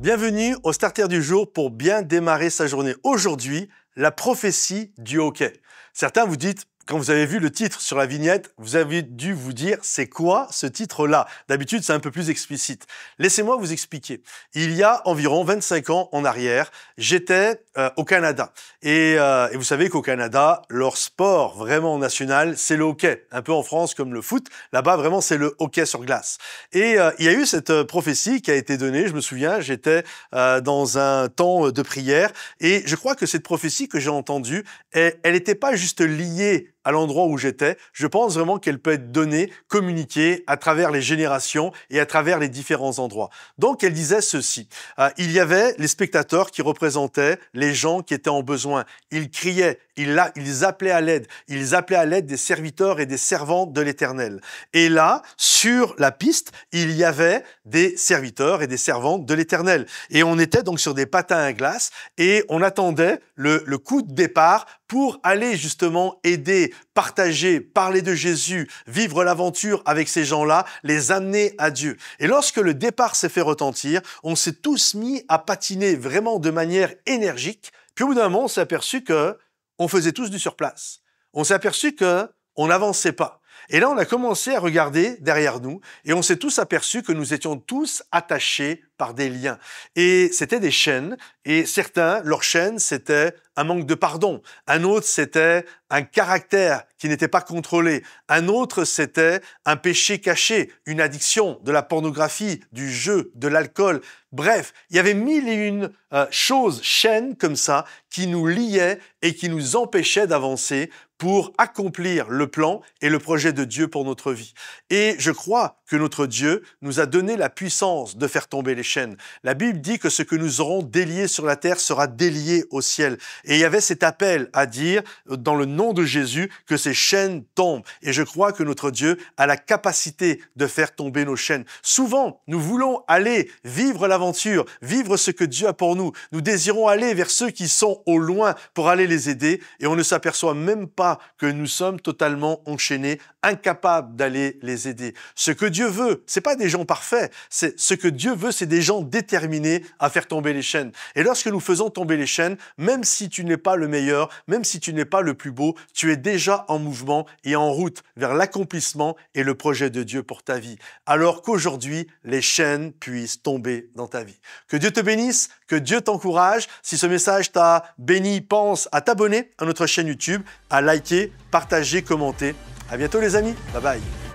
Bienvenue au Starter du jour pour bien démarrer sa journée. Aujourd'hui, la prophétie du hockey. Certains vous dites, quand vous avez vu le titre sur la vignette, vous avez dû vous dire c'est quoi ce titre-là? D'habitude, c'est un peu plus explicite. Laissez-moi vous expliquer. Il y a environ 25 ans en arrière, j'étais au Canada. Et vous savez qu'au Canada, leur sport vraiment national, c'est le hockey. Un peu en France comme le foot. Là-bas, vraiment, c'est le hockey sur glace. Et il y a eu cette prophétie qui a été donnée. Je me souviens, j'étais dans un temps de prière. Et je crois que cette prophétie que j'ai entendue, elle n'était pas juste liée à l'endroit où j'étais. Je pense vraiment qu'elle peut être donnée, communiquée à travers les générations et à travers les différents endroits. Donc, elle disait ceci. Il y avait les spectateurs qui représentaient les gens qui étaient en besoin. Ils criaient, ils appelaient à l'aide. Ils appelaient à l'aide des serviteurs et des servantes de l'Éternel. Et là, sur la piste, il y avait des serviteurs et des servantes de l'Éternel. Et on était donc sur des patins à glace et on attendait le coup de départ pour aller justement aider, partager, parler de Jésus, vivre l'aventure avec ces gens-là, les amener à Dieu. Et lorsque le départ s'est fait retentir, on s'est tous mis à patiner vraiment de manière énergique. Puis au bout d'un moment, on s'est aperçu que on faisait tous du surplace. On s'est aperçu que on n'avançait pas. Et là, on a commencé à regarder derrière nous et on s'est tous aperçus que nous étions tous attachés par des liens. Et c'était des chaînes et certains, leur chaîne, c'était un manque de pardon. Un autre, c'était un caractère qui n'était pas contrôlé. Un autre, c'était un péché caché, une addiction, de la pornographie, du jeu, de l'alcool. Bref, il y avait mille et une choses, chaînes comme ça, qui nous liaient et qui nous empêchaient d'avancer pour accomplir le plan et le projet de Dieu pour notre vie. Et je crois que notre Dieu nous a donné la puissance de faire tomber les chaînes. La Bible dit que ce que nous aurons délié sur la terre sera délié au ciel. Et il y avait cet appel à dire, dans le nom de Jésus, que ces chaînes tombent. Et je crois que notre Dieu a la capacité de faire tomber nos chaînes. Souvent, nous voulons aller vivre l'aventure, vivre ce que Dieu a pour nous. Nous désirons aller vers ceux qui sont au loin pour aller les aider et on ne s'aperçoit même pas que nous sommes totalement enchaînés, incapables d'aller les aider. Ce que Dieu veut, c'est pas des gens parfaits. Ce que Dieu veut, c'est des gens déterminés à faire tomber les chaînes. Et lorsque nous faisons tomber les chaînes, même si tu n'es pas le meilleur, même si tu n'es pas le plus beau, tu es déjà en mouvement et en route vers l'accomplissement et le projet de Dieu pour ta vie. Alors qu'aujourd'hui, les chaînes puissent tomber dans ta vie. Que Dieu te bénisse, que Dieu t'encourage. Si ce message t'a béni, pense à t'abonner à notre chaîne YouTube, à liker, partager, commenter. À bientôt les amis. Bye bye.